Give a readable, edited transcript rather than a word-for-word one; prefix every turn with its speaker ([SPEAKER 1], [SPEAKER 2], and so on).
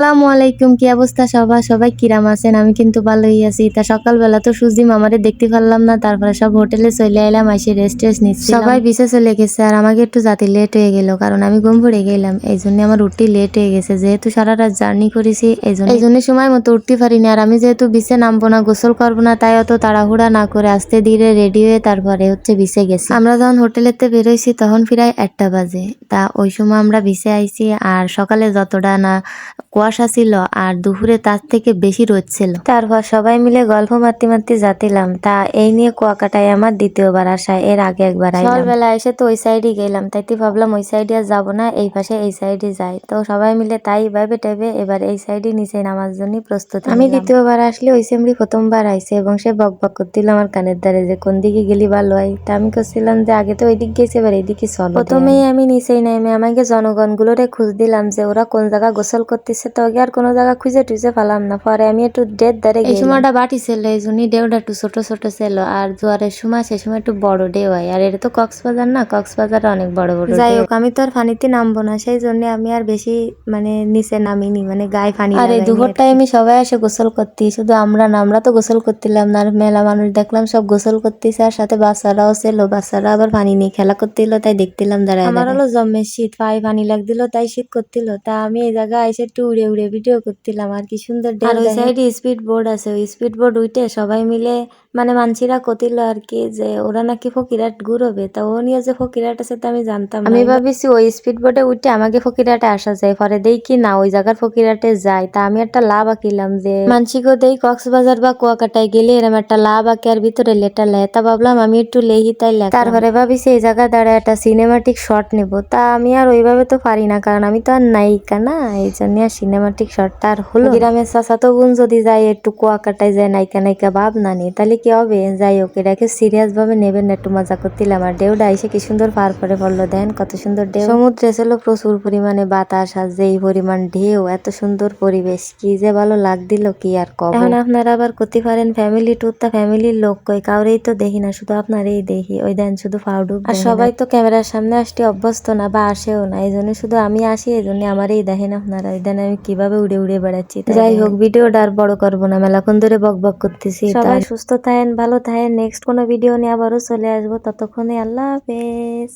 [SPEAKER 1] আসসালামু আলাইকুম, কি অবস্থা সবার? সবাই কিরাম আছেন? আমি কিন্তু ভালোই আছি। তা সকালবেলা তো সুজি মামারে দেখতে পারলাম না, তারপরে সব হোটেলে চলে এলাম, এসে রেস্ট নিচ্ছিলাম। সবাই বিছে চলে গেছে আর আমাকে একটু যাতে লেট হয়ে গেল, কারণ আমি ঘুম পড়ে গেলাম, এই জন্য আমার উঠতে লেট হয়ে গেছে। যেহেতু সারা রাত জার্নি করেছি, এই জন্য সময় মতো উঠতে পারিনি। আর আমি যেহেতু বিছে নামবো না, গোসল করবো না, তাই অত তাড়াহুড়া না করে আস্তে ধীরে রেডি হয়ে তারপরে বিছে গেছি। আমরা যখন হোটেলেতে বেরোইছি তখন প্রায় 1টা বাজে। তা ওই সময় আমরা বিছে আইছি, আর সকালে যতটা না কুয়াশা ছিল আর দুপুরে তার থেকে বেশি রোদ ছিল। তারপর সবাই মিলে গল্প মারতে মারতে যাচ্ছিলাম। তা এই নিয়ে কুয়াকাটায় আমার দ্বিতীয়বার আসা, এর আগে একবার আইলাম। সকালবেলা এসে তো ওই সাইডে গেলাম, তাইতে ভাবলাম ওই সাইডে আর যাবো না, এই পাশে এই সাইডে যাই। তো সবাই মিলে তাই ভাবে টেবে এবার এই সাইডে নিচে নামার জন্য প্রস্তুত। আমি দ্বিতীয়বার আসলে ওই সেমরি প্রথমবার আইছে, এবং সে বক বক করছিল আমার কানের দ্বারে যে কোন দিকে গেলি ভালো হয়। তা আমি করছিলাম যে আগে তো ওই দিক গেছে, এবার এইদিকে চলো। প্রথমেই আমি নিচেই নেমে আমাকে জনগণ গুলোরে খোঁজ দিলাম যে ওরা কোন জায়গা গোসল করতেছে। তো আগে আর কোনো জায়গা খুঁজে টুজে পেলাম না, পরে আমি একটু ডেট দাঁড়ে এই সময়টা বাটি ছিল, এই জন্যই ডেউটা একটু ছোট ছোট ছিল। আর জোয়ারের সময় সে সময় একটু বড় ডেউ হয়, আর এটা তো কক্সবাজার না, কক্সবাজার অনেক বড় বড়। যাই হোক, আমি তো আর পানিতে নামবো না, সেই জন্য আমি আর বেশি নিচে নামিনি, গায়ে পানি। আর এই দুপুর টাইমে সবাই এসে গোসল করতে, শুধু আমরা না, আমরা তো গোসল করতিলাম না, আর মেলা মানুষ দেখলাম সব গোসল করতেছে, আর সাথে বাচ্চারাও ছিল। বাচ্চারা আবার পানি নিয়ে খেলা করতেছিল, তাই দেখতিলাম দাঁড়ায়। আমার হলো জম্মের শীত, পায়ে পানি লাগছিল, তাই শীত করছিল। তা আমি এই জায়গায় এসে একটু উড়ে উড়ে ভিডিও করছিলাম, আর কি সুন্দর। আর ওই সাইডে স্পিড বোর্ড আছে, ওই স্পিড বোর্ড উঠে সবাই মিলে মানসিরা কতিল আর কি, যে ওরা নাকি ফকিরাট ঘুরবে। তা ও নিয়ে যে ফকিরাট আছে তা আমি জানতাম না। আমি ভাবিছি ওই স্পিড বোর্ডে উঠে আমাকে ফকিরাটে আসা যায়, পরে দেই কি না ওই জায়গার ফকিরাটে যায়। তা আমি একটা লাভ আঁকিলাম যে মানসিকও দেই কক্সবাজার বা কুয়াকাটায় গেলে এরম একটা লাভ আঁকে আর ভিতরে লেটা লেয়। তা ভাবলাম আমি একটু লেহি, তাই লেখা। তারপরে ভাবিছি এই জায়গায় দাঁড়ায় একটা সিনেমাটিক শট নেব। তা আমি আর ওইভাবে তো পারি না, কারণ আমি তো আর নায়িকা না, এই জন্য আর সিনেমাটিক শটটা আর হলো। গ্রামের চাচাতো বোন যদি যায় একটু কুয়াকাটায় যায় নায়িকা নায়িকা ভাব না নিয়ে, তাহলে কি হবে? যাই হোক, এটাকে সিরিয়াস ভাবে নেবেন না, একটু মজা করছিলাম। আর ঢেউটা এসে কি সুন্দর পার করে পড়লো, দেন কত সুন্দর ঢেউ। সমুদ্রে ছিল প্রচুর পরিমাণে বাতাস, আর যেই পরিমাণ ঢেউ, এত সুন্দর পরিবেশ, কি যে ভালো লাগছিল কি আর কব। এখন আপনারা আবার করতে পারেন ফ্যামিলি ট্যুর, তা ফ্যামিলির লোক কই, কাউরেই তো দেখি না, শুধু আপনারই দেখি। ওই দেন শুধু ফাউডুক। আর সবাই তো ক্যামেরার সামনে আসতে অভ্যস্ত না বা আসেও না, এই জন্য শুধু আমি আসি, এই জন্য আমারই দেখেন আপনারা। ওই দেন আমি কিভাবে উড়ে উড়ে বেড়াচ্ছি। যাই হোক, ভিডিওটা আর বড় করবো না, মেলাক্ষণ ধরে বক বক করতেছি। সবাই সুস্থ থাকেন, ভালো থাকেন। নেক্সট কোনো ভিডিও নিয়ে আবারও চলে আসবো, ততক্ষণে আল্লাহ হাফেজ।